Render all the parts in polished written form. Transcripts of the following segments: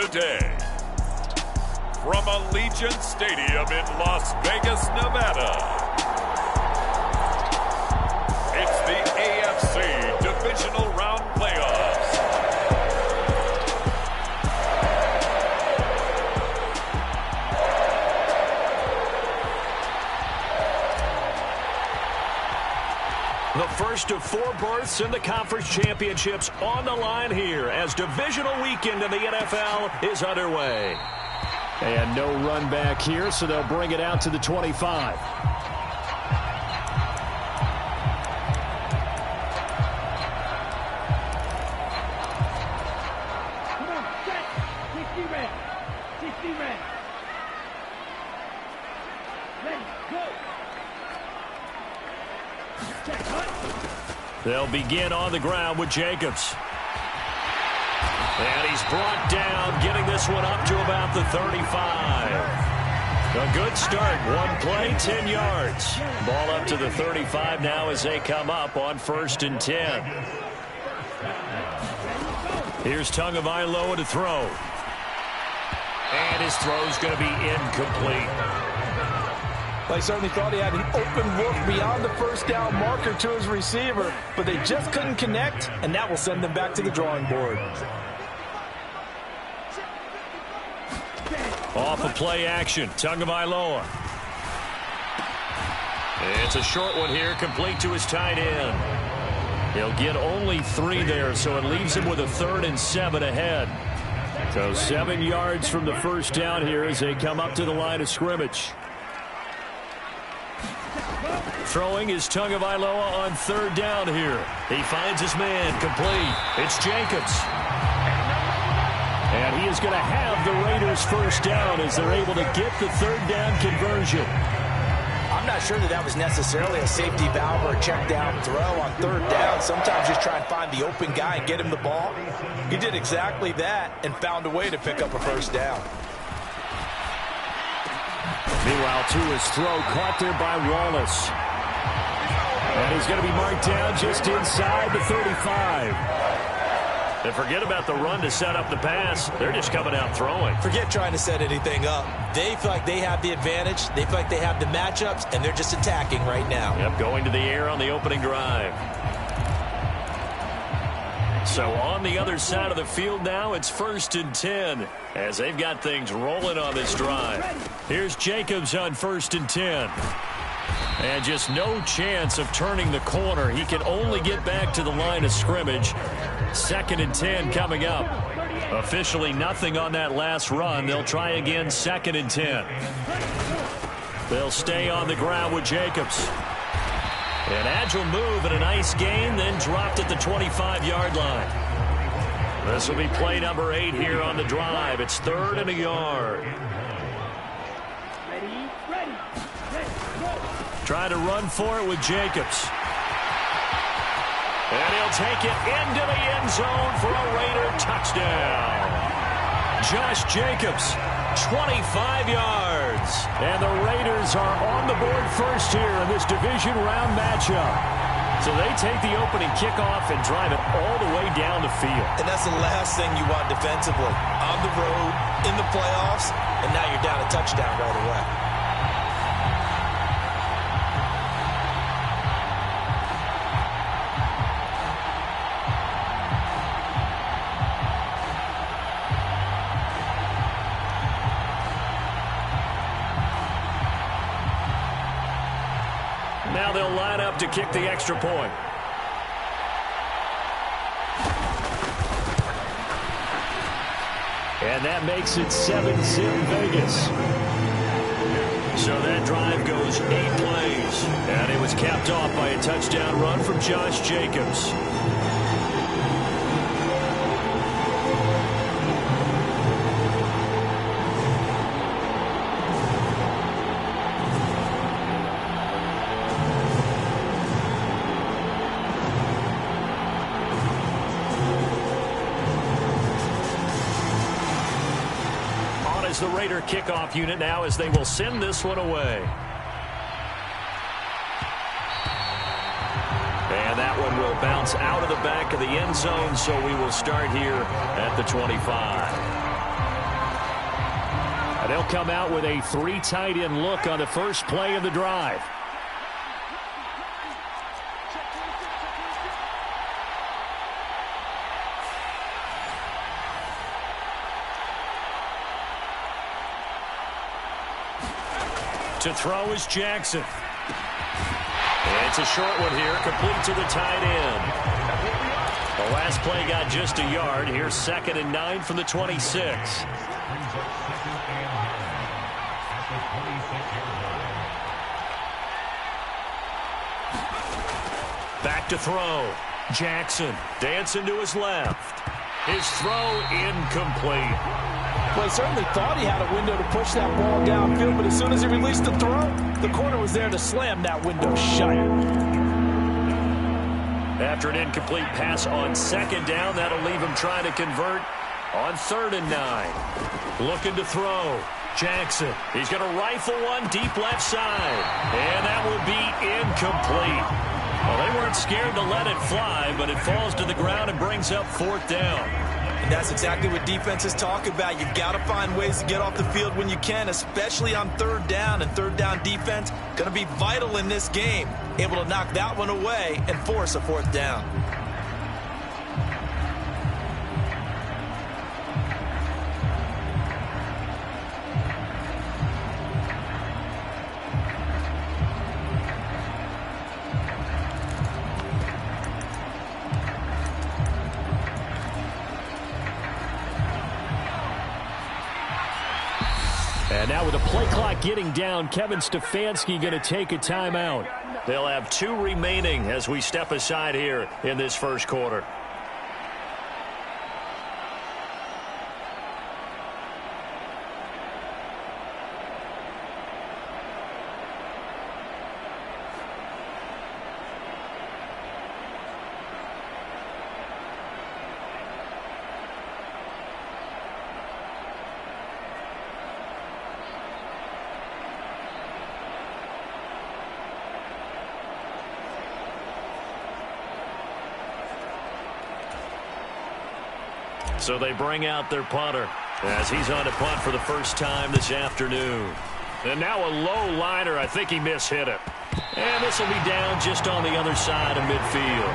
today. From Allegiant Stadium in Las Vegas, Nevada, it's the AFC Divisional Round Playoffs. The first of 4 berths in the conference championships on the line here as divisional weekend in the NFL is underway. And no run back here, so they'll bring it out to the 25. Come on, set. 60 red. 60 red. Ready, go. They'll begin on the ground with Jacobs. And he's brought down, getting this one up to about the 35. A good start. One play, 10 yards. Ball up to the 35 now as they come up on 1st and 10. Here's Tagovailoa to throw. And his throw's going to be incomplete. They certainly thought he had an open look beyond the first down marker to his receiver, but they just couldn't connect, and that will send them back to the drawing board. Off of play action, Tagovailoa. It's a short one here, complete to his tight end. He'll get only 3 there, so it leaves him with a 3rd and 7 ahead. So 7 yards from the first down here as they come up to the line of scrimmage. Throwing is Tagovailoa on 3rd down here. He finds his man, complete. It's Jacobs. And he is going to have the Raiders first down as they're able to get the 3rd down conversion. I'm not sure that was necessarily a safety valve or a check down throw on 3rd down. Sometimes just try and find the open guy and get him the ball. He did exactly that and found a way to pick up a first down. Meanwhile, Tua's throw caught there by Wallace. And he's going to be marked down just inside the 35. And forget about the run to set up the pass. They're just coming out throwing. Forget trying to set anything up. They feel like they have the advantage. They feel like they have the matchups, and they're just attacking right now. Yep, going to the air on the opening drive. So on the other side of the field now, it's 1st and 10 as they've got things rolling on this drive. Here's Jacobs on 1st and 10. And just no chance of turning the corner. He can only get back to the line of scrimmage. 2nd and 10 coming up. Officially nothing on that last run. They'll try again 2nd and 10. They'll stay on the ground with Jacobs. An agile move and a nice gain, then dropped at the 25-yard line. This will be play number 8 here on the drive. It's 3rd and a yard. Try to run for it with Jacobs. And he'll take it into the end zone for a Raider touchdown. Josh Jacobs, 25 yards. And the Raiders are on the board first here in this division round matchup. So they take the opening kickoff and drive it all the way down the field. And that's the last thing you want defensively. On the road, in the playoffs, and now you're down a touchdown right away. Now they'll line up to kick the extra point. And that makes it 7-zip Vegas. So that drive goes 8 plays. And it was capped off by a touchdown run from Josh Jacobs. The Raider kickoff unit now as they will send this one away. And that one will bounce out of the back of the end zone, so we will start here at the 25. And they'll come out with a 3 tight end look on the first play of the drive. To throw is Jackson. It's a short one here, complete to the tight end. The last play got just a yard. Here's 2nd and 9 from the 26. Back to throw. Jackson dancing to his left. His throw incomplete. Well, he certainly thought he had a window to push that ball downfield, but as soon as he released the throw, the corner was there to slam that window shut. After an incomplete pass on 2nd down, that'll leave him trying to convert on 3rd and 9. Looking to throw. Jackson. He's going to rifle one deep left side. And that will be incomplete. Well, they weren't scared to let it fly, but it falls to the ground and brings up 4th down. And that's exactly what defenses talk about. You've got to find ways to get off the field when you can, especially on 3rd down. And 3rd down defense going to be vital in this game. Able to knock that one away and force a 4th down. And now with the play clock getting down, Kevin Stefanski going to take a timeout. They'll have 2 remaining as we step aside here in this first quarter. So they bring out their punter as he's on to punt for the first time this afternoon. And now a low liner. I think he mishit it. And this will be down just on the other side of midfield.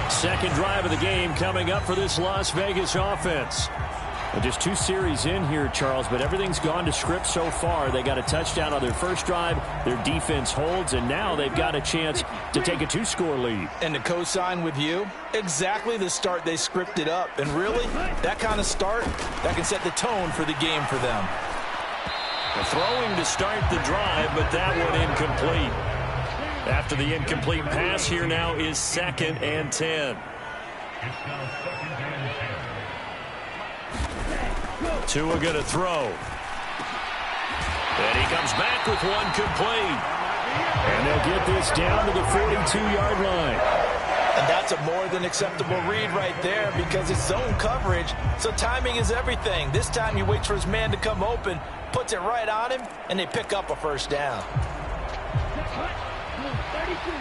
Second drive of the game coming up for this Las Vegas offense. And just 2 series in here, Charles, but everything's gone to script so far. They got a touchdown on their first drive. Their defense holds, and now they've got a chance to take a 2-score lead. And to co-sign with you, exactly the start they scripted up. And really, that kind of start, that can set the tone for the game for them. Throwing to start the drive, but that one incomplete. After the incomplete pass, here now is 2nd and 10. Tua going to throw. And he comes back with one complete. And they'll get this down to the 42-yard line. And that's a more than acceptable read right there because it's zone coverage, so timing is everything. This time he waits for his man to come open, puts it right on him, and they pick up a 1st down. 32.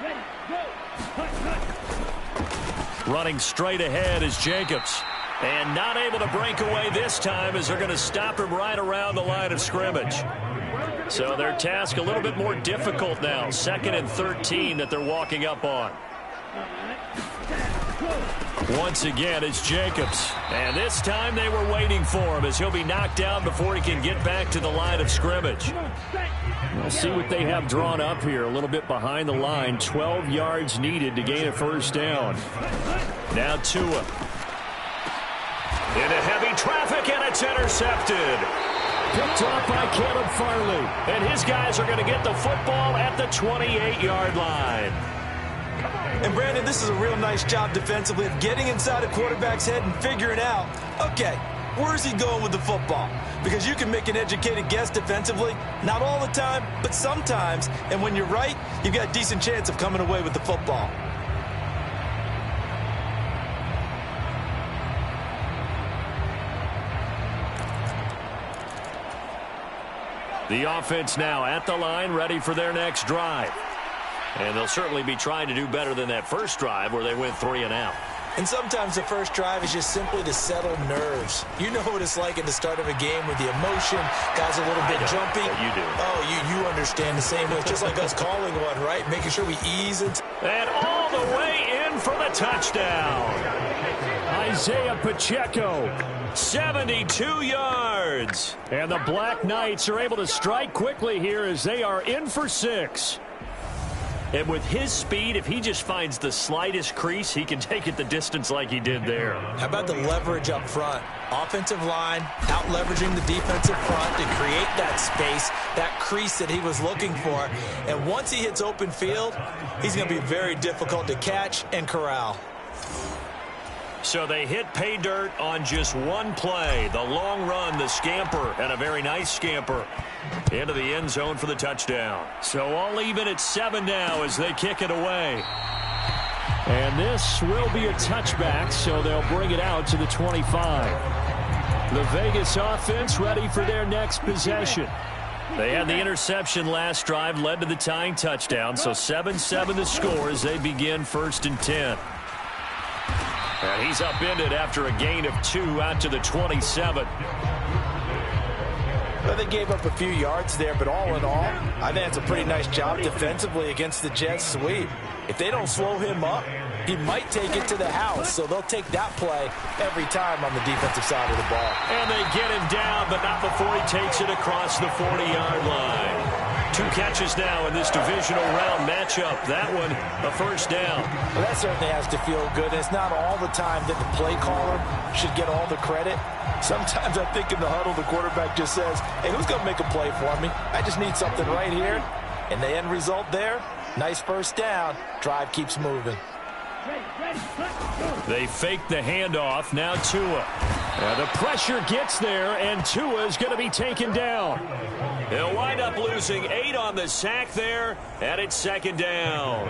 Ready, go. Running straight ahead is Jacobs. And not able to break away this time as they're going to stop him right around the line of scrimmage. So their task a little bit more difficult now. 2nd and 13 that they're walking up on. Once again, it's Jacobs. And this time they were waiting for him as he'll be knocked down before he can get back to the line of scrimmage. We'll see what they have drawn up here. A little bit behind the line. 12 yards needed to gain a 1st down. Now Tua. Into heavy traffic, and it's intercepted. Picked off by Caleb Farley. And his guys are going to get the football at the 28-yard line. And, Brandon, this is a real nice job defensively of getting inside a quarterback's head and figuring out, okay, where's he going with the football? Because you can make an educated guess defensively, not all the time, but sometimes. And when you're right, you've got a decent chance of coming away with the football. The offense now at the line, ready for their next drive. And they'll certainly be trying to do better than that first drive where they went 3 and out. And sometimes the first drive is just simply to settle nerves. You know what it's like at the start of a game with the emotion, guys a little bit jumpy. You do. Oh, you understand the same way. It's just like us calling one, right? Making sure we ease it. And all the way in for the touchdown. Isaiah Pacheco, 72 yards. And the Black Knights are able to strike quickly here as they are in for 6. And with his speed, if he just finds the slightest crease, he can take it the distance like he did there. How about the leverage up front? Offensive line out leveraging the defensive front to create that space, that crease that he was looking for. And once he hits open field, he's going to be very difficult to catch and corral. So they hit pay dirt on just one play. The long run, the scamper, and a very nice scamper into the end zone for the touchdown. So all even at 7 now as they kick it away. And this will be a touchback, so they'll bring it out to the 25. The Vegas offense ready for their next possession. They had the interception last drive, led to the tying touchdown. So 7-7 the score as they begin 1st and 10. And he's upended after a gain of 2 out to the 27. Well, they gave up a few yards there, but all in all, I think it's a pretty nice job defensively against the Jets sweep. If they don't slow him up, he might take it to the house, so they'll take that play every time on the defensive side of the ball. And they get him down, but not before he takes it across the 40-yard line. 2 catches now in this divisional round matchup. That one, a first down. Well, that certainly has to feel good. It's not all the time that the play caller should get all the credit. Sometimes I think in the huddle, the quarterback just says, hey, who's going to make a play for me? I just need something right here. And the end result there, nice first down. Drive keeps moving. They fake the handoff. Now Tua. Now the pressure gets there, and Tua is going to be taken down. They'll wind up losing 8 on the sack there, and it's 2nd down.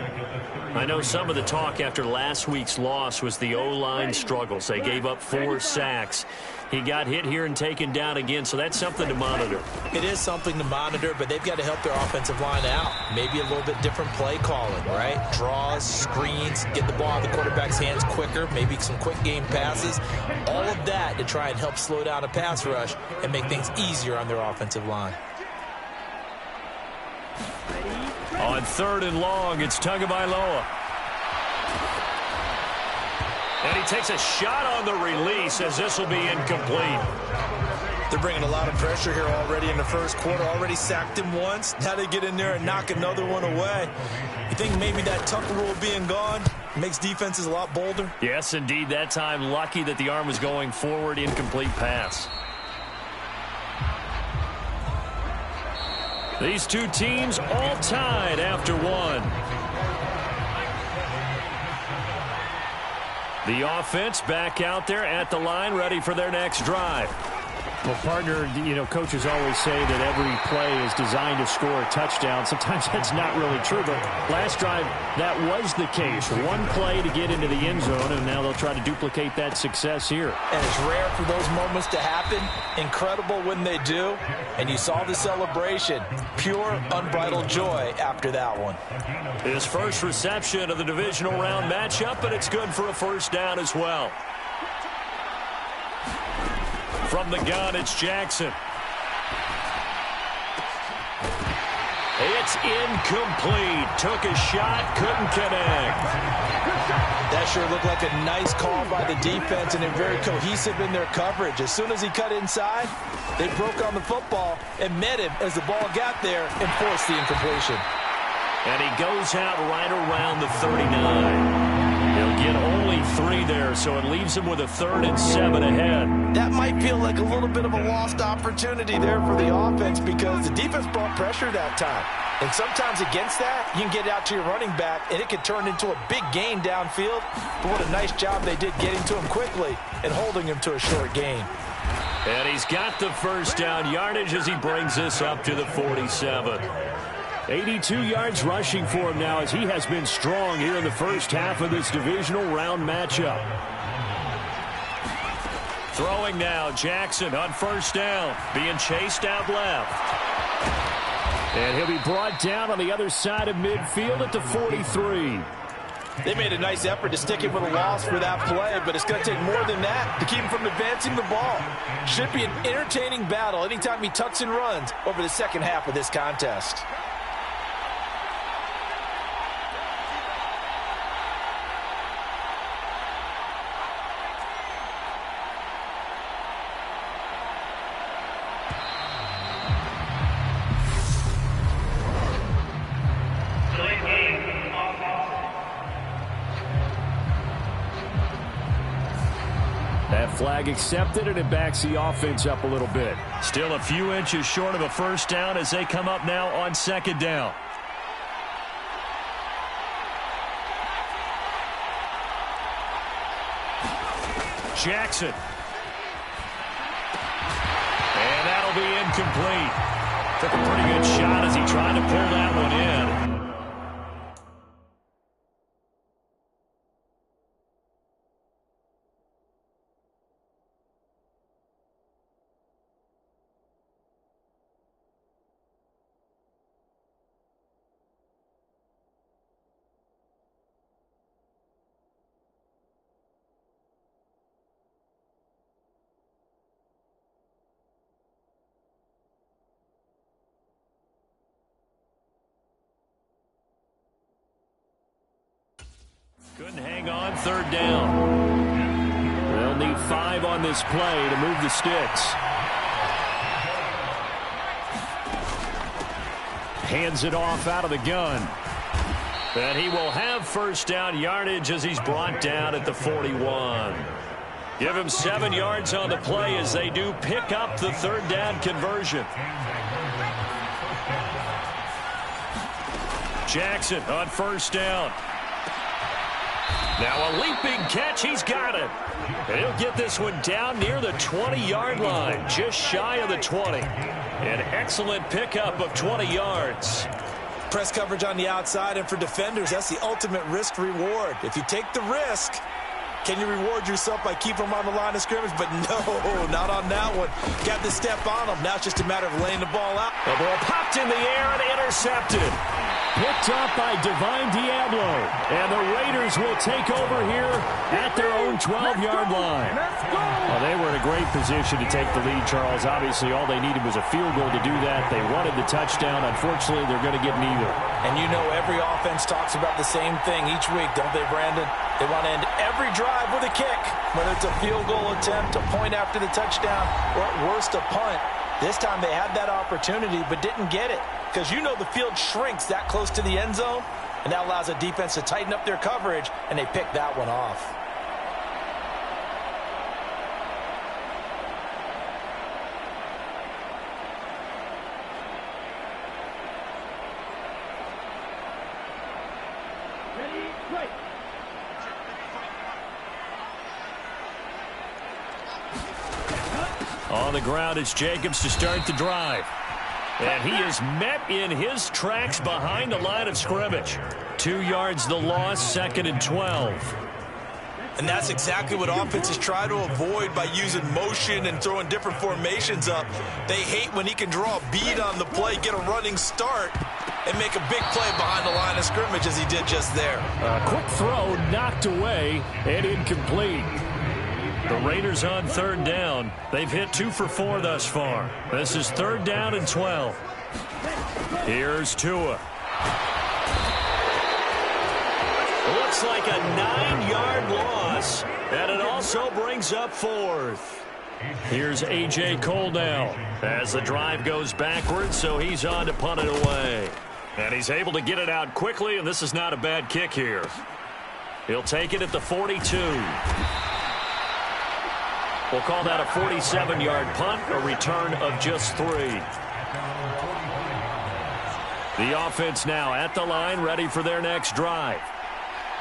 I know some of the talk after last week's loss was the O-line struggles. They gave up 4 sacks. He got hit here and taken down again, so that's something to monitor. It is something to monitor, but they've got to help their offensive line out. Maybe a little bit different play calling, right? Draws, screens, get the ball in the quarterback's hands quicker, maybe some quick game passes. All of that to try and help slow down a pass rush and make things easier on their offensive line. On 3rd and long, it's Tagovailoa. And he takes a shot on the release as this will be incomplete. They're bringing a lot of pressure here already in the first quarter. Already sacked him once. Now they get in there and knock another one away. You think maybe that Tucker rule being gone makes defenses a lot bolder? Yes, indeed. That time, lucky that the arm was going forward. Incomplete pass. These 2 teams all tied after 1. The offense back out there at the line, ready for their next drive. Well, partner, you know, coaches always say that every play is designed to score a touchdown. Sometimes that's not really true, but last drive, that was the case. 1 play to get into the end zone, and now they'll try to duplicate that success here. And it's rare for those moments to happen. Incredible when they do. And you saw the celebration. Pure, unbridled joy after that one. His first reception of the divisional round matchup, but it's good for a first down as well. From the gun, it's Jackson. It's incomplete. Took a shot, couldn't connect. That sure looked like a nice call by the defense, and they're very cohesive in their coverage. As soon as he cut inside, they broke on the football and met him as the ball got there and forced the incompletion. And he goes out right around the 39. He'll get only 3 there, so it leaves him with a 3rd and 7 ahead. That might feel like a little bit of a lost opportunity there for the offense because the defense brought pressure that time. And sometimes against that, you can get out to your running back, and it could turn into a big gain downfield. But what a nice job they did getting to him quickly and holding him to a short gain. And he's got the first down yardage as he brings this up to the 47. 82 yards rushing for him now as he has been strong here in the first half of this divisional round matchup. Throwing now, Jackson on first down, being chased out left. And he'll be brought down on the other side of midfield at the 43. They made a nice effort to stick him with a loss for that play, but it's going to take more than that to keep him from advancing the ball. Should be an entertaining battle anytime he tucks and runs over the second half of this contest. Flag accepted, and it backs the offense up a little bit. Still a few inches short of a first down as they come up now on second down. Jackson. And that'll be incomplete. Took a pretty good shot as he tried to pull that one in. Couldn't hang on third down. They'll need 5 on this play to move the sticks. Hands it off out of the gun. And he will have first down yardage as he's brought down at the 41. Give him 7 yards on the play as they do pick up the third down conversion. Jackson on first down. Now a leaping catch. He's got it. And he'll get this one down near the 20-yard line, just shy of the 20. An excellent pickup of 20 yards. Press coverage on the outside, and for defenders, that's the ultimate risk-reward. If you take the risk, can you reward yourself by keeping them on the line of scrimmage? But no, not on that one. Got the step on them. Now it's just a matter of laying the ball out. The ball popped in the air and intercepted. Picked up by Divine Diablo. And the Raiders will take over here at their own 12-yard line. Well, they were in a great position to take the lead, Charles. Obviously, all they needed was a field goal to do that. They wanted the touchdown. Unfortunately, they're going to get neither. And you know every offense talks about the same thing each week, don't they, Brandon? They want to end every drive with a kick, whether it's a field goal attempt, a point after the touchdown, or at worst, a punt. This time they had that opportunity but didn't get it, because you know the field shrinks that close to the end zone, and that allows the defense to tighten up their coverage, and they pick that one off. Ready, right. On the ground, it's Jacobs to start the drive. And he is met in his tracks behind the line of scrimmage. 2 yards the loss, 2nd and 12. And that's exactly what offenses try to avoid by using motion and throwing different formations up. They hate when he can draw a bead on the play, get a running start, and make a big play behind the line of scrimmage as he did just there. A quick throw knocked away and incomplete. The Raiders on third down. They've hit 2 for 4 thus far. This is 3rd down and 12. Here's Tua. Looks like a 9-yard loss, and it also brings up 4th. Here's A.J. Cole now as the drive goes backwards, so he's on to punt it away. And he's able to get it out quickly, and this is not a bad kick here. He'll take it at the 42. We'll call that a 47-yard punt, a return of just 3. The offense now at the line, ready for their next drive.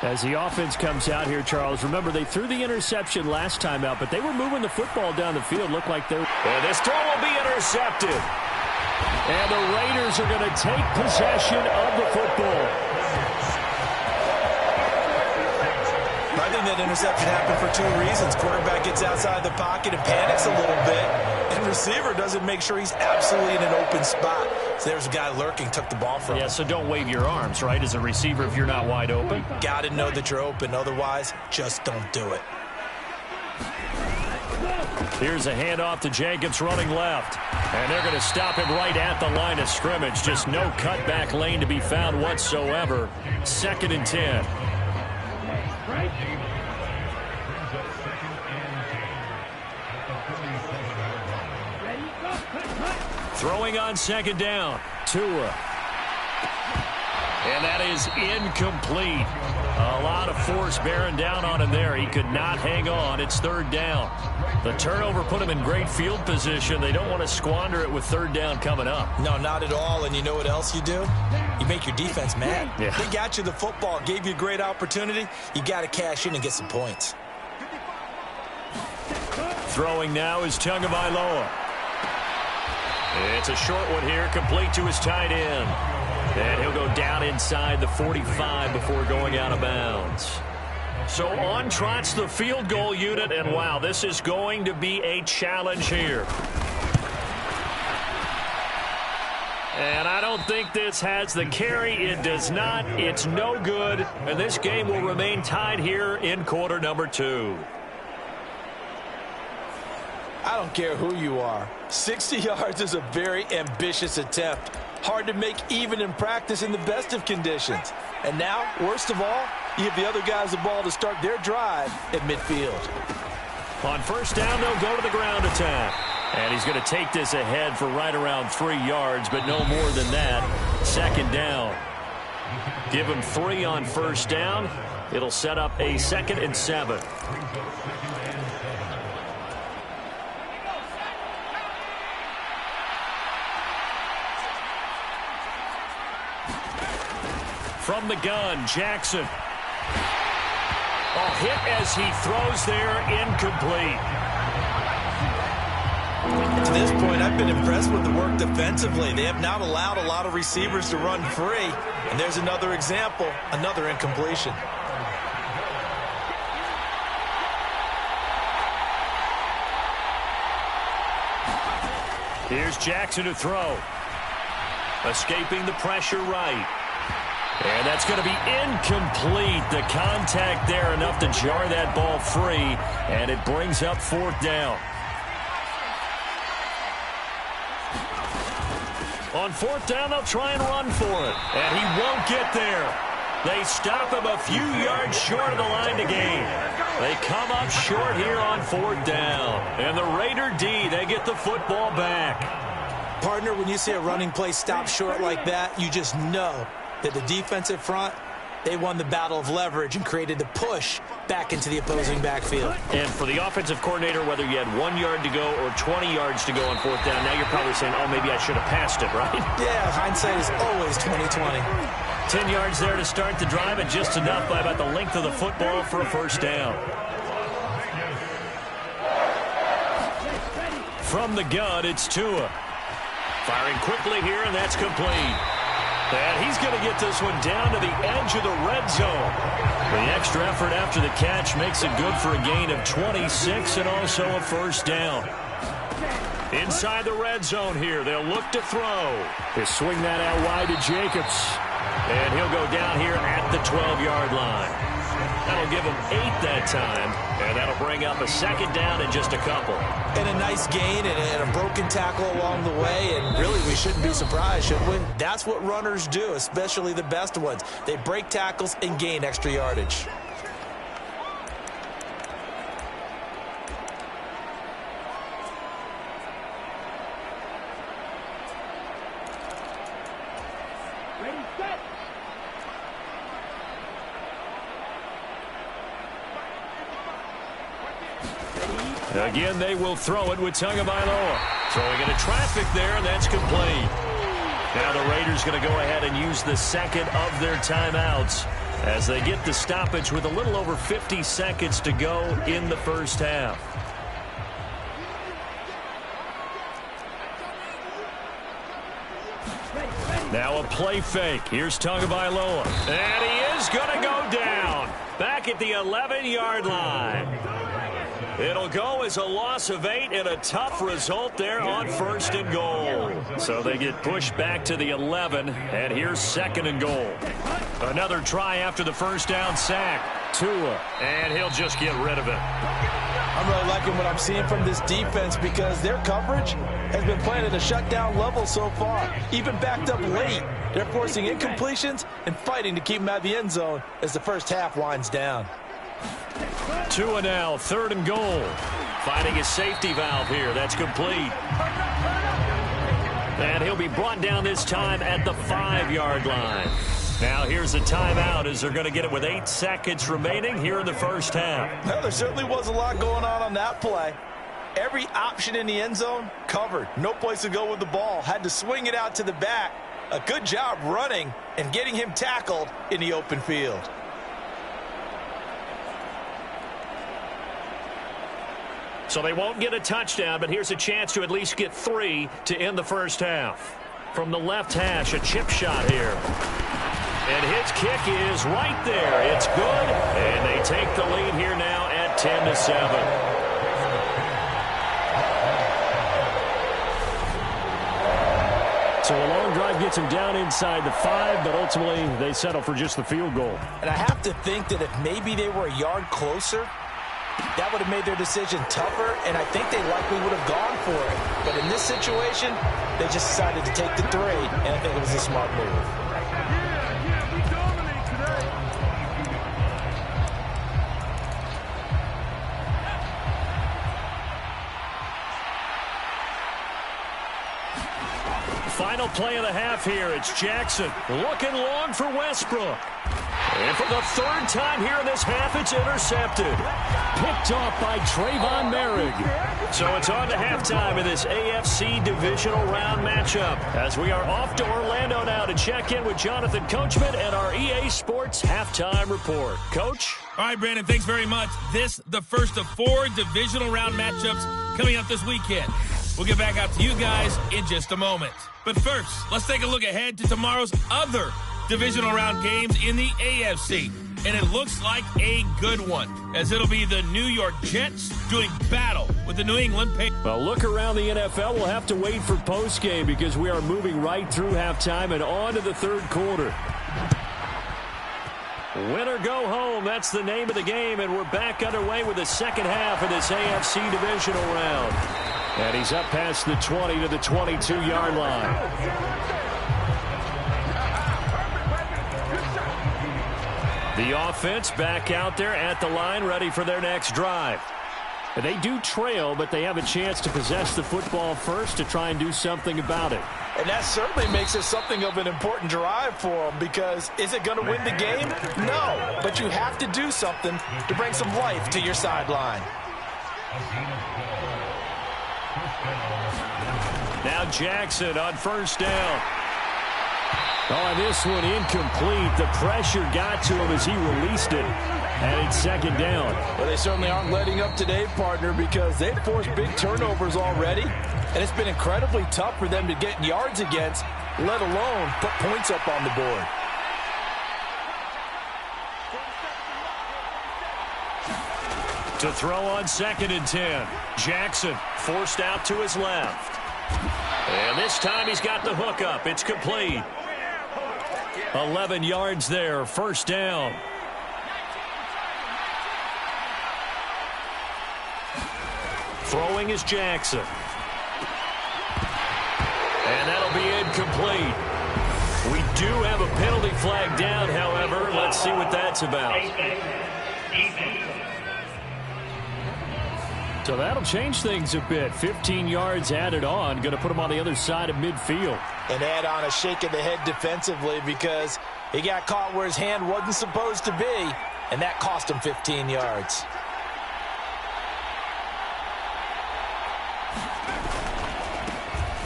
As the offense comes out here, Charles, remember they threw the interception last time out, but they were moving the football down the field. Looked like they were. And this throw will be intercepted. And the Raiders are going to take possession of the football. I think that interception happened for 2 reasons. Quarterback gets outside the pocket and panics a little bit. And receiver doesn't make sure he's absolutely in an open spot. So there's a guy lurking, took the ball from him. Yeah, so don't wave your arms, right, as a receiver if you're not wide open. Got to know that you're open. Otherwise, just don't do it. Here's a handoff to Jacobs running left. And they're going to stop him right at the line of scrimmage. Just no cutback lane to be found whatsoever. 2nd and 10. Throwing on 2nd down. Tua. And that is incomplete. A lot of force bearing down on him there. He could not hang on. It's 3rd down. The turnover put him in great field position. They don't want to squander it with 3rd down coming up. No, not at all. And you know what else you do? You make your defense mad. Yeah. They got you the football, gave you a great opportunity. You got to cash in and get some points. Throwing now is Tagovailoa. It's a short one here, complete to his tight end. And he'll go down inside the 45 before going out of bounds. So on trots the field goal unit, and wow, this is going to be a challenge here. And I don't think this has the carry. It does not. It's no good. And this game will remain tied here in quarter number 2. I don't care who you are. 60 yards is a very ambitious attempt. Hard to make even in practice in the best of conditions. And now, worst of all, you give the other guys the ball to start their drive at midfield. On 1st down, they'll go to the ground attack. And he's going to take this ahead for right around 3 yards, but no more than that. 2nd down. Give him 3 on 1st down. It'll set up a 2nd and 7. From the gun, Jackson. Oh, hit as he throws there, incomplete. To this point, I've been impressed with the work defensively. They have not allowed a lot of receivers to run free. And there's another example, another incompletion. Here's Jackson to throw. Escaping the pressure right. And that's going to be incomplete. The contact there enough to jar that ball free. And it brings up 4th down. On 4th down, they'll try and run for it. And he won't get there. They stop him a few yards short of the line to gain. They come up short here on 4th down. And the Raider D, they get the football back. Partner, when you see a running play stop short like that, you just know that the defensive front, they won the battle of leverage and created the push back into the opposing backfield. And for the offensive coordinator, whether you had 1 yard to go or 20 yards to go on 4th down, now you're probably saying, oh, maybe I should have passed it, right? Yeah, hindsight is always 20/20. 10 yards there to start the drive, and just enough by about the length of the football for a 1st down. From the gun, it's Tua. Firing quickly here, and that's complete. And he's going to get this one down to the edge of the red zone. The extra effort after the catch makes it good for a gain of 26 and also a 1st down. Inside the red zone here, they'll look to throw. They swing that out wide to Jacobs. And he'll go down here at the 12-yard line. That'll give him 8 that time, and that'll bring up a 2nd down in just a couple. And a nice gain and a broken tackle along the way, and really we shouldn't be surprised, should we? That's what runners do, especially the best ones. They break tackles and gain extra yardage. Ready, set. Again, they will throw it with Tagovailoa. Throwing into traffic there, and that's complete. Now the Raiders going to go ahead and use the 2nd of their timeouts as they get the stoppage with a little over 50 seconds to go in the 1st half. Now a play fake. Here's Tagovailoa. And he is going to go down. Back at the 11-yard line. It'll go as a loss of 8 and a tough result there on 1st and goal. So they get pushed back to the 11, and here's 2nd and goal. Another try after the first down sack. Tua, and he'll just get rid of it. I'm really liking what I'm seeing from this defense because their coverage has been playing at a shutdown level so far. Even backed up late, they're forcing incompletions and fighting to keep them out of the end zone as the first half winds down. Tua now, 3rd and goal. Finding his safety valve here. That's complete. And he'll be brought down this time at the 5-yard line. Now here's a timeout as they're going to get it with 8 seconds remaining here in the first half. Well, there certainly was a lot going on that play. Every option in the end zone covered. No place to go with the ball. Had to swing it out to the back. A good job running and getting him tackled in the open field. So they won't get a touchdown, but here's a chance to at least get 3 to end the first half. From the left hash, a chip shot here. And his kick is right there. It's good, and they take the lead here now at 10-7. So a long drive gets them down inside the 5, but ultimately they settle for just the field goal. And I have to think that if maybe they were a yard closer, that would have made their decision tougher, and I think they likely would have gone for it. But in this situation, they just decided to take the 3, and I think it was a smart move. Final play of the half here. It's Jackson looking long for Westbrook. And for the 3rd time here in this half, it's intercepted. Picked off by Trayvon Merrick. So it's on to halftime in this AFC divisional round matchup. As we are off to Orlando now to check in with Jonathan Coachman and our EA Sports halftime report. Coach? All right, Brandon, thanks very much. This, the first of 4 divisional round matchups coming up this weekend. We'll get back out to you guys in just a moment. But first, let's take a look ahead to tomorrow's other divisional round games in the AFC. And it looks like a good one, as it'll be the New York Jets doing battle with the New England Patriots. Well, look around the NFL. We'll have to wait for postgame because we are moving right through halftime and on to the 3rd quarter. Win or go home, that's the name of the game, and we're back underway with the second half of this AFC divisional round. And he's up past the 20 to the 22-yard line. The offense back out there at the line, ready for their next drive. They do trail, but they have a chance to possess the football first to try and do something about it. And that certainly makes it something of an important drive for them, because is it going to win the game? No, but you have to do something to bring some life to your sideline. Now Jackson on 1st down. Oh, and this one incomplete. The pressure got to him as he released it. And it's 2nd down. Well, they certainly aren't letting up today, partner, because they've forced big turnovers already. And it's been incredibly tough for them to get yards against, let alone put points up on the board. To throw on 2nd and 10. Jackson forced out to his left. And this time he's got the hook up. It's complete. 11 yards there. 1st down. Throwing is Jackson. And that'll be incomplete. We do have a penalty flag down, however. Let's see what that's about. So that'll change things a bit. 15 yards added on. Going to put him on the other side of midfield. And add on a shake of the head defensively, because he got caught where his hand wasn't supposed to be, and that cost him 15 yards.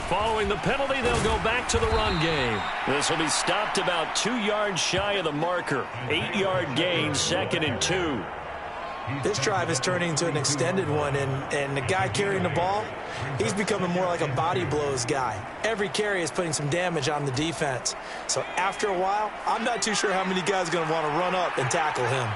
Following the penalty, they'll go back to the run game. This will be stopped about 2 yards shy of the marker. 8-yard gain, 2nd and 2. This drive is turning into an extended one, and the guy carrying the ball, he's becoming more like a body blows guy. Every carry is putting some damage on the defense. So after a while, I'm not too sure how many guys are going to want to run up and tackle him.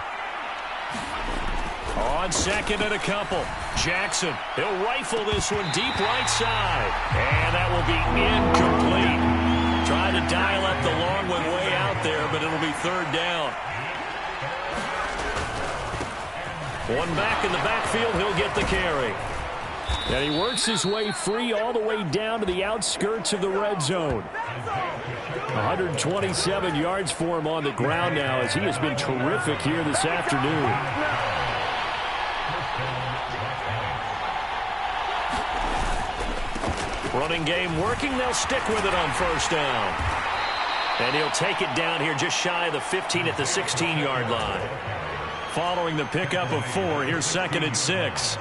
On second and a couple. Jackson, he'll rifle this one deep right side. And that will be incomplete. Trying to dial up the long one way out there, but it'll be third down. One back in the backfield, he'll get the carry. And he works his way free all the way down to the outskirts of the red zone. 127 yards for him on the ground now as he has been terrific here this afternoon. Running game working. They'll stick with it on first down. And he'll take it down here just shy of the 15 at the 16-yard line. Following the pickup of 4, here's 2nd and 6.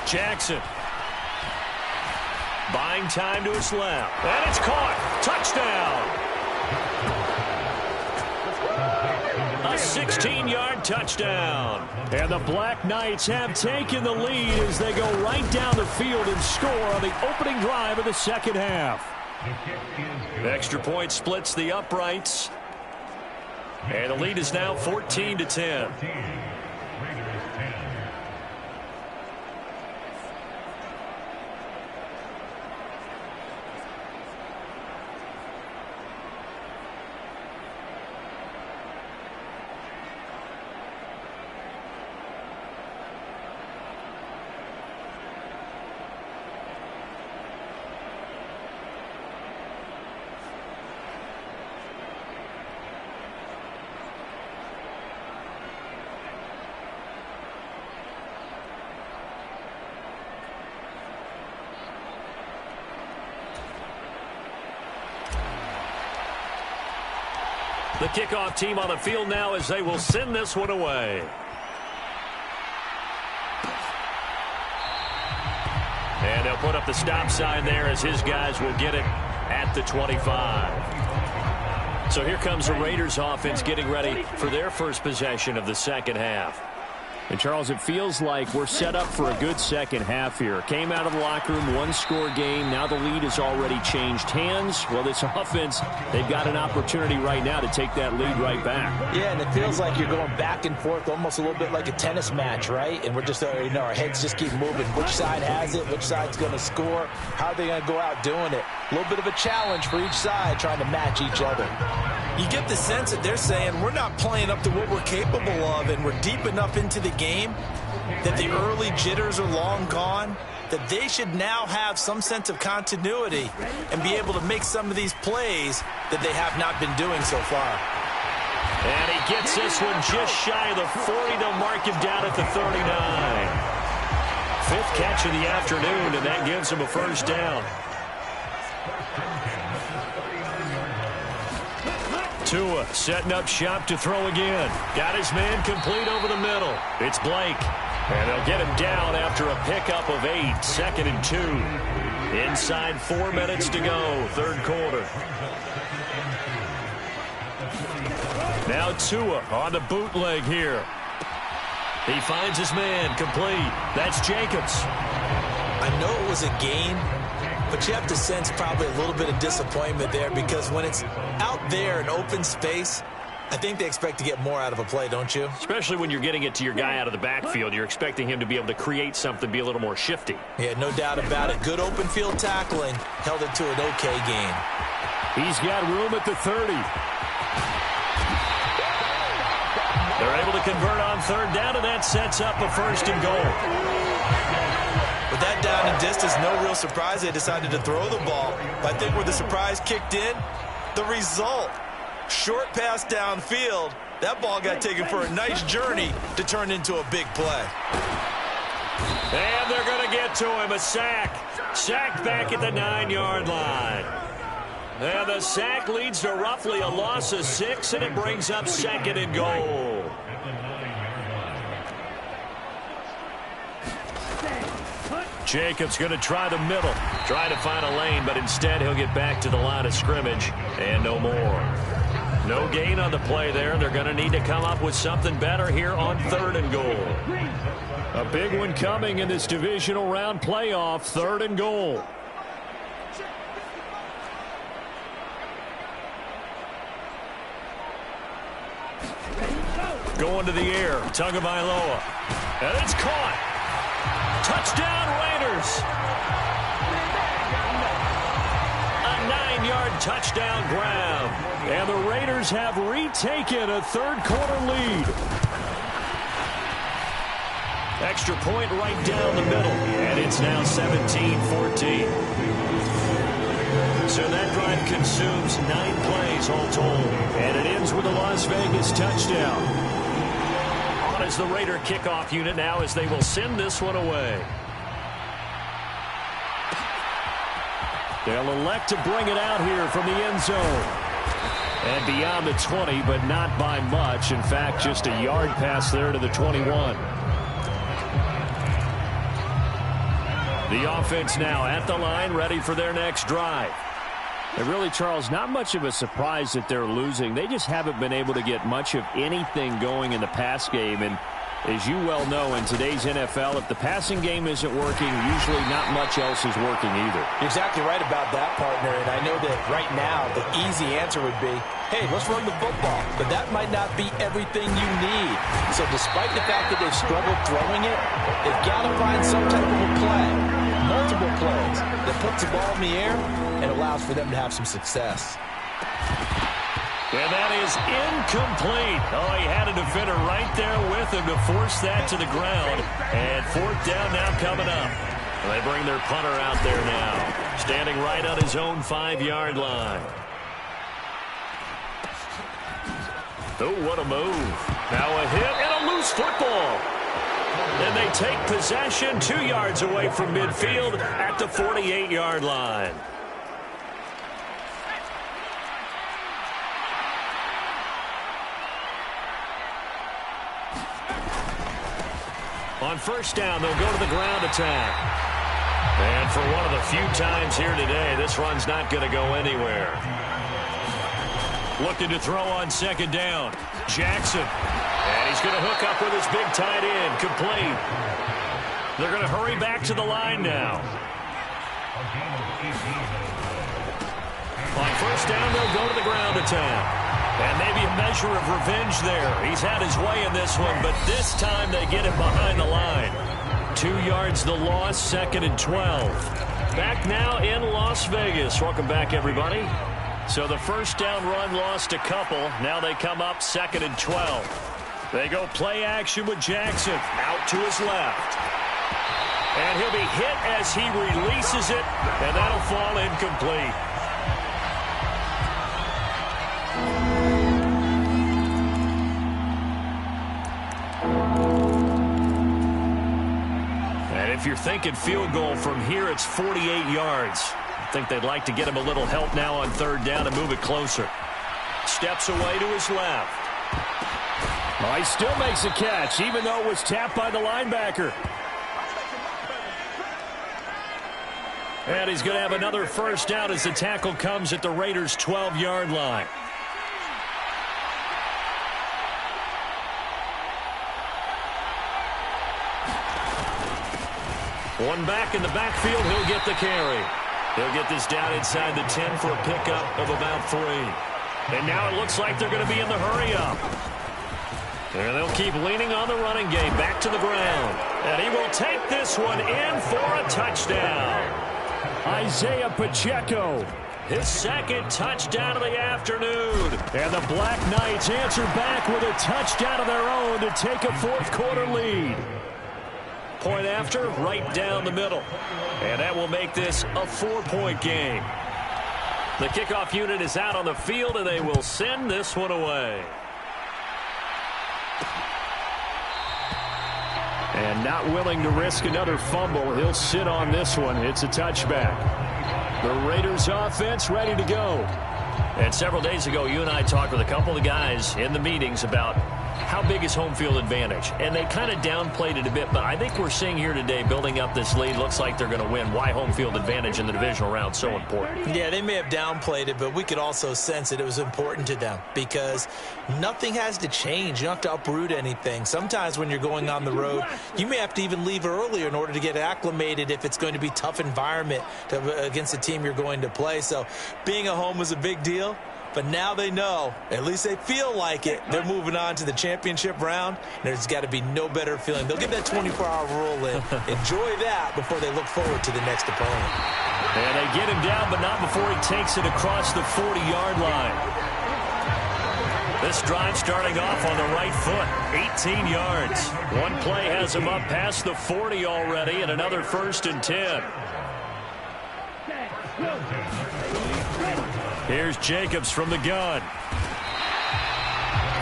Jackson. Buying time to his left. And it's caught. Touchdown. A 16-yard touchdown. And the Black Knights have taken the lead as they go right down the field and score on the opening drive of the second half. Extra point splits the uprights. And the lead is now 14-10. The kickoff team on the field now as they will send this one away. And they'll put up the stop sign there as his guys will get it at the 25. So here comes the Raiders offense getting ready for their first possession of the second half. And, Charles, it feels like we're set up for a good second half here. Came out of the locker room, one-score game. Now the lead has already changed hands. Well, this offense, they've got an opportunity right now to take that lead right back. Yeah, and it feels like you're going back and forth almost a little bit like a tennis match, right? And we're just, our heads just keep moving. Which side has it? Which side's going to score? How are they going to go out doing it? A little bit of a challenge for each side trying to match each other. You get the sense that they're saying we're not playing up to what we're capable of, and we're deep enough into the game that the early jitters are long gone, that they should now have some sense of continuity and be able to make some of these plays that they have not been doing so far. And he gets this one just shy of the 40. They'll mark him down at the 39. Fifth catch of the afternoon, and that gives him a first down. Tua setting up shop to throw again. Got his man complete over the middle. It's Blake. And they'll get him down after a pickup of 8. 2nd and 2. Inside 4 minutes to go. Third quarter. Now Tua on the bootleg here. He finds his man complete. That's Jacobs. I know it was a gain, but you have to sense probably a little bit of disappointment there because when it's out there in open space, I think they expect to get more out of a play, don't you? Especially when you're getting it to your guy out of the backfield. You're expecting him to be able to create something, be a little more shifty. Yeah, no doubt about it. Good open field tackling. Held it to an okay gain. He's got room at the 30. They're able to convert on third down, and that sets up a 1st and goal. With that down and distance, no real surprise they decided to throw the ball. But I think where the surprise kicked in, the result. Short pass downfield. That ball got taken for a nice journey to turn into a big play. And they're going to get to him. A sack. Sacked back at the 9-yard line. And the sack leads to roughly a loss of 6, and it brings up 2nd and goal. Jacobs going to try the middle. Try to find a lane, but instead he'll get back to the line of scrimmage. And no more. No gain on the play there. They're going to need to come up with something better here on 3rd and goal. A big one coming in this divisional round playoff. 3rd and goal. Going to the air. Tagovailoa. And it's caught. Touchdown, Raiders. A 9-yard touchdown grab. And the Raiders have retaken a third-quarter lead. Extra point right down the middle. And it's now 17-14. So that drive consumes 9 plays all told. And it ends with a Las Vegas touchdown. On is the Raider kickoff unit now as they will send this one away. They'll elect to bring it out here from the end zone. And beyond the 20, but not by much. In fact, just a yard pass there to the 21. The offense now at the line, ready for their next drive. And really, Charles, not much of a surprise that they're losing. They just haven't been able to get much of anything going in the pass game. And as you well know, in today's NFL, if the passing game isn't working, usually not much else is working either. You're exactly right about that, partner. And I know that right now the easy answer would be, hey, let's run the football. But that might not be everything you need. So despite the fact that they've struggled throwing it, they've got to find some type of a play, multiple plays, that puts the ball in the air and allows for them to have some success. And that is incomplete. Oh, he had a defender right there with him to force that to the ground. And fourth down now coming up. They bring their punter out there now, standing right on his own 5-yard line. Oh, what a move. Now a hit and a loose football. And they take possession 2 yards away from midfield at the 48-yard line. On first down, they'll go to the ground attack. And for one of the few times here today, this run's not going to go anywhere. Looking to throw on second down. Jackson. And he's going to hook up with his big tight end. Complete. They're going to hurry back to the line now. On first down, they'll go to the ground attack. And maybe a measure of revenge there. He's had his way in this one, but this time they get him behind the line. 2 yards the loss, 2nd and 12. Back now in Las Vegas. Welcome back, everybody. So the first down run lost a couple. Now they come up 2nd and 12. They go play action with Jackson out to his left. And he'll be hit as he releases it, and that'll fall incomplete. If you're thinking field goal from here, it's 48 yards. I think they'd like to get him a little help now on third down and move it closer. Steps away to his left. Oh, he still makes a catch, even though it was tapped by the linebacker. And he's going to have another first down as the tackle comes at the Raiders' 12-yard line. One back in the backfield, he'll get the carry. He'll get this down inside the 10 for a pickup of about 3. And now it looks like they're going to be in the hurry-up. And they'll keep leaning on the running game, back to the ground. And he will take this one in for a touchdown. Isaiah Pacheco, his 2nd touchdown of the afternoon. And the Black Knights answer back with a touchdown of their own to take a fourth-quarter lead. Point after, right down the middle. And that will make this a 4-point game. The kickoff unit is out on the field, and they will send this one away. And not willing to risk another fumble, he'll sit on this one. It's a touchback. The Raiders offense ready to go. And several days ago, you and I talked with a couple of guys in the meetings about how big is home field advantage. And they kind of downplayed it a bit, but I think we're seeing here today, building up this lead, looks like they're going to win. Why home field advantage in the divisional round so important? Yeah, they may have downplayed it, but we could also sense that it was important to them because nothing has to change. You don't have to uproot anything. Sometimes when you're going on the road, you may have to even leave earlier in order to get acclimated if it's going to be a tough environment against the team you're going to play. So being at home was a big deal. But now they know, at least they feel like it, they're moving on to the championship round. There's got to be no better feeling. They'll get that 24-hour rule in. Enjoy that before they look forward to the next opponent. And they get him down, but not before he takes it across the 40-yard line. This drive starting off on the right foot, 18 yards. One play has him up past the 40 already, and another 1st and 10. Here's Jacobs from the gun.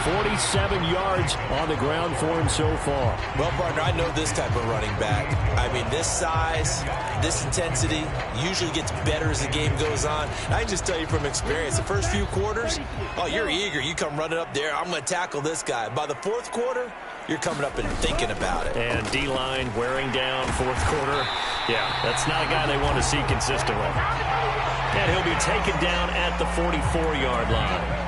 47 yards on the ground for him so far. Well, partner, I know this type of running back. I mean, this size, this intensity usually gets better as the game goes on. I can just tell you from experience, the first few quarters, oh, you're eager. You come running up there. I'm going to tackle this guy. By the 4th quarter, you're coming up and thinking about it. And D-line wearing down 4th quarter. Yeah, that's not a guy they want to see consistently. And he'll be taken down at the 44-yard line.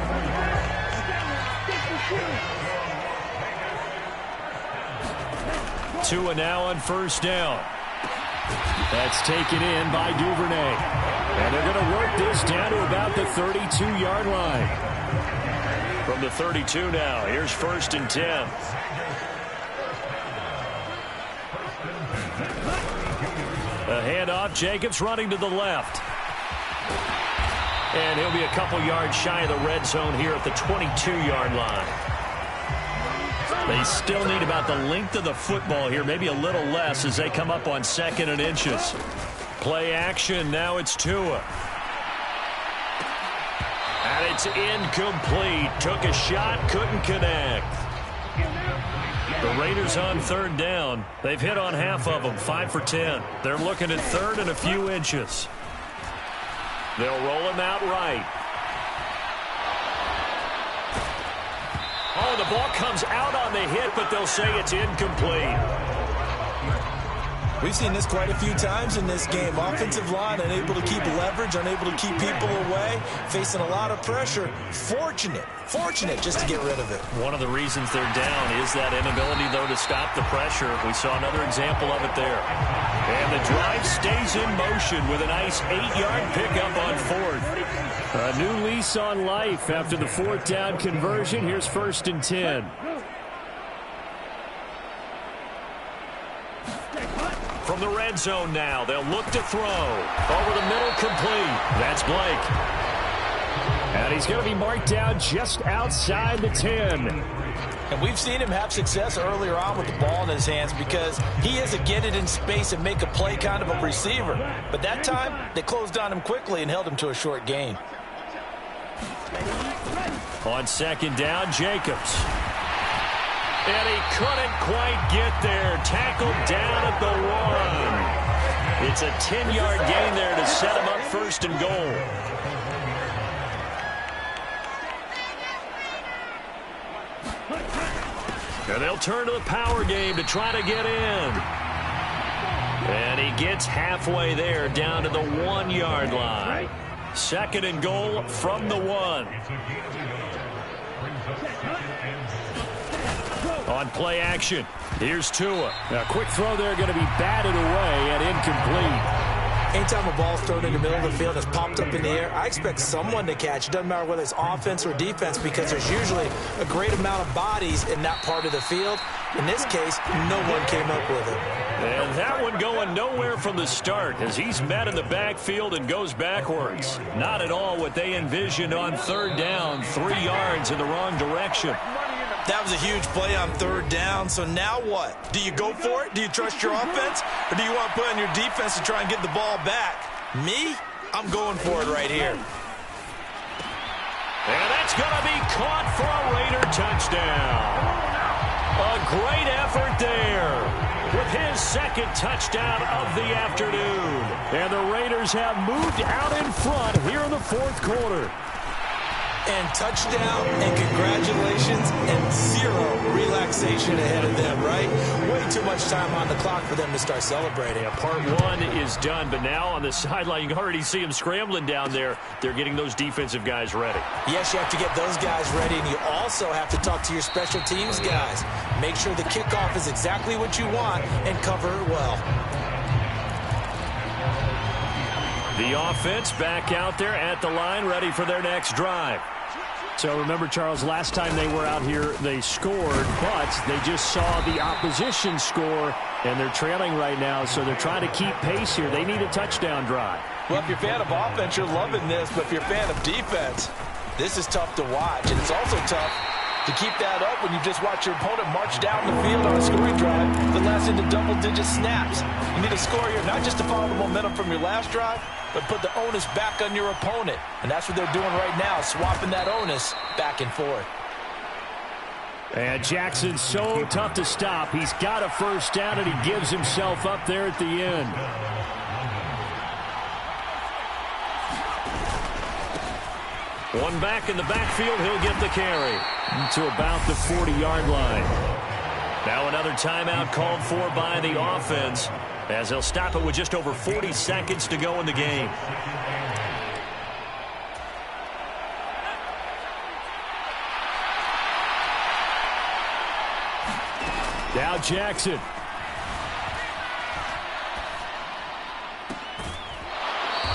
Tua now on 1st down. That's taken in by Duvernay. And they're going to work this down to about the 32-yard line. From the 32 now, here's 1st and 10. A handoff, Jacobs running to the left. And he'll be a couple yards shy of the red zone here at the 22-yard line. They still need about the length of the football here, maybe a little less as they come up on 2nd and inches. Play action, now it's Tua. And it's incomplete. Took a shot, couldn't connect. The Raiders on 3rd down. They've hit on half of them, 5 for 10. They're looking at 3rd and a few inches. They'll roll him out right. Oh, the ball comes out on the hit, but they'll say it's incomplete. We've seen this quite a few times in this game. Offensive line unable to keep leverage, unable to keep people away, facing a lot of pressure. Fortunate just to get rid of it. One of the reasons they're down is that inability, though, to stop the pressure. We saw another example of it there. And the drive stays in motion with a nice 8-yard pickup on 4th. A new lease on life after the 4th down conversion. Here's 1st and 10. From the red zone now, they'll look to throw. Over the middle, complete. That's Blake. And he's going to be marked down just outside the 10. And we've seen him have success earlier on with the ball in his hands because he is a get it in space and make a play kind of a receiver. But that time, they closed on him quickly and held him to a short gain. On 2nd down, Jacobs. And he couldn't quite get there. Tackled down at the 1. It's a 10-yard gain there to set him up 1st and goal. And they'll turn to the power game to try to get in. And he gets halfway there down to the 1-yard line. 2nd and goal from the 1. On play action, here's Tua. A quick throw there going to be batted away and incomplete. Anytime a ball's thrown in the middle of the field, it's popped up in the air, I expect someone to catch. It doesn't matter whether it's offense or defense because there's usually a great amount of bodies in that part of the field. In this case, no one came up with it. And that one going nowhere from the start as he's met in the backfield and goes backwards. Not at all what they envisioned on 3rd down, 3 yards in the wrong direction. That was a huge play on 3rd down, so now what? Do you go for it? Do you trust your offense? Or do you want to put on your defense to try and get the ball back? Me? I'm going for it right here. And that's going to be caught for a Raider touchdown. A great effort there with his 2nd touchdown of the afternoon. And the Raiders have moved out in front here in the 4th quarter. And touchdown and congratulations and 0 relaxation ahead of them, right? Way too much time on the clock for them to start celebrating. Yeah, part 1 is done, but now on the sideline, you can already see them scrambling down there. They're getting those defensive guys ready. Yes, you have to get those guys ready, and you also have to talk to your special teams guys. Make sure the kickoff is exactly what you want and cover it well. The offense back out there at the line, ready for their next drive. So remember, Charles, last time they were out here, they scored, but they just saw the opposition score, and they're trailing right now, so they're trying to keep pace here. They need a touchdown drive. Well, if you're a fan of offense, you're loving this, but if you're a fan of defense, this is tough to watch, and it's also tough to keep that up when you just watch your opponent march down the field on a scoring drive that lasts into double-digit snaps. You need a score here, not just to follow the momentum from your last drive, but put the onus back on your opponent. And that's what they're doing right now, swapping that onus back and forth. And Jackson's so tough to stop. He's got a first down, and he gives himself up there at the end. One back in the backfield, he'll get the carry to about the 40-yard line. Now another timeout called for by the offense, as they'll stop it with just over 40 seconds to go in the game. Now Jackson.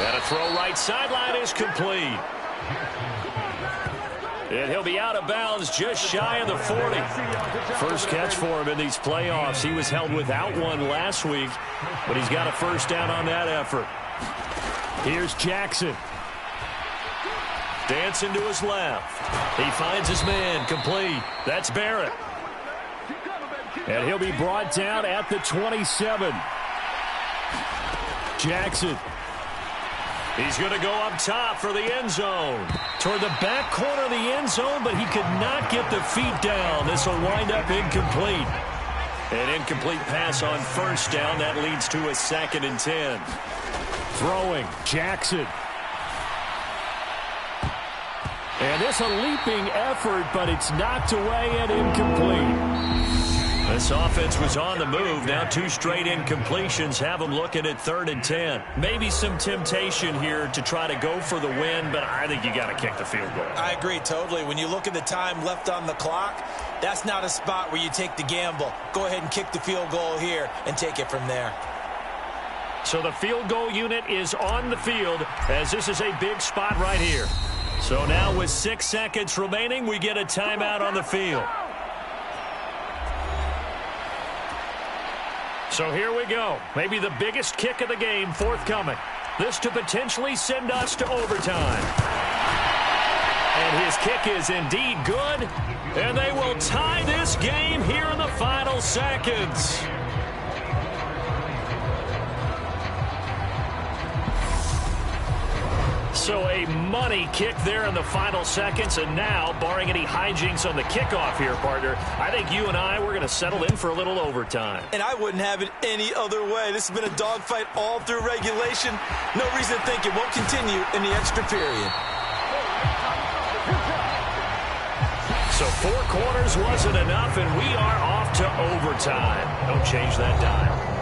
And a throw right sideline is complete. And he'll be out of bounds just shy of the 40. First catch for him in these playoffs. He was held without one last week, but he's got a first down on that effort. Here's Jackson. Dancing to his left. He finds his man, complete. That's Barrett. And he'll be brought down at the 27. Jackson. He's going to go up top for the end zone. Toward the back corner of the end zone, but he could not get the feet down. This will wind up incomplete. An incomplete pass on first down. That leads to a 2nd and 10. Throwing, Jackson. And it's a leaping effort, but it's knocked away and incomplete. This offense was on the move. Now 2 straight incompletions have them looking at 3rd and 10. Maybe some temptation here to try to go for the win, but I think you got to kick the field goal. I agree totally. When you look at the time left on the clock, that's not a spot where you take the gamble. Go ahead and kick the field goal here and take it from there. So the field goal unit is on the field, as this is a big spot right here. So now with 6 seconds remaining, we get a timeout on the field. So here we go. Maybe the biggest kick of the game forthcoming. This to potentially send us to overtime. And his kick is indeed good. And they will tie this game here in the final seconds. So a money kick there in the final seconds. And now, barring any hijinks on the kickoff here, partner, I think you and I, we're going to settle in for a little overtime. And I wouldn't have it any other way. This has been a dogfight all through regulation. No reason to think it won't continue in the extra period. So 4 quarters wasn't enough, and we are off to overtime. Don't change that dial.